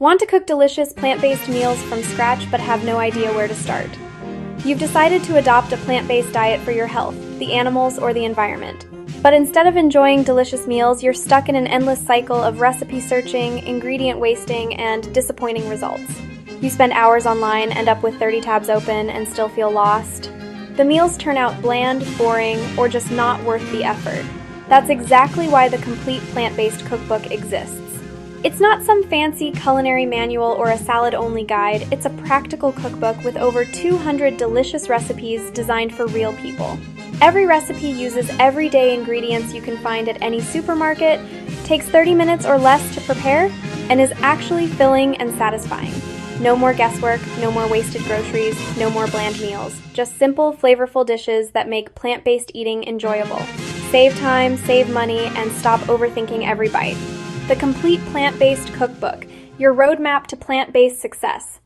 Want to cook delicious plant-based meals from scratch but have no idea where to start? You've decided to adopt a plant-based diet for your health, the animals, or the environment. But instead of enjoying delicious meals, you're stuck in an endless cycle of recipe searching, ingredient wasting, and disappointing results. You spend hours online, end up with 30 tabs open, and still feel lost. The meals turn out bland, boring, or just not worth the effort. That's exactly why the Complete Plant-Based Cookbook exists. It's not some fancy culinary manual or a salad-only guide. It's a practical cookbook with over 200 delicious recipes designed for real people. Every recipe uses everyday ingredients you can find at any supermarket, takes 30 minutes or less to prepare, and is actually filling and satisfying. No more guesswork, no more wasted groceries, no more bland meals. Just simple, flavorful dishes that make plant-based eating enjoyable. Save time, save money, and stop overthinking every bite. The Complete Plant-Based Cookbook, your roadmap to plant-based success.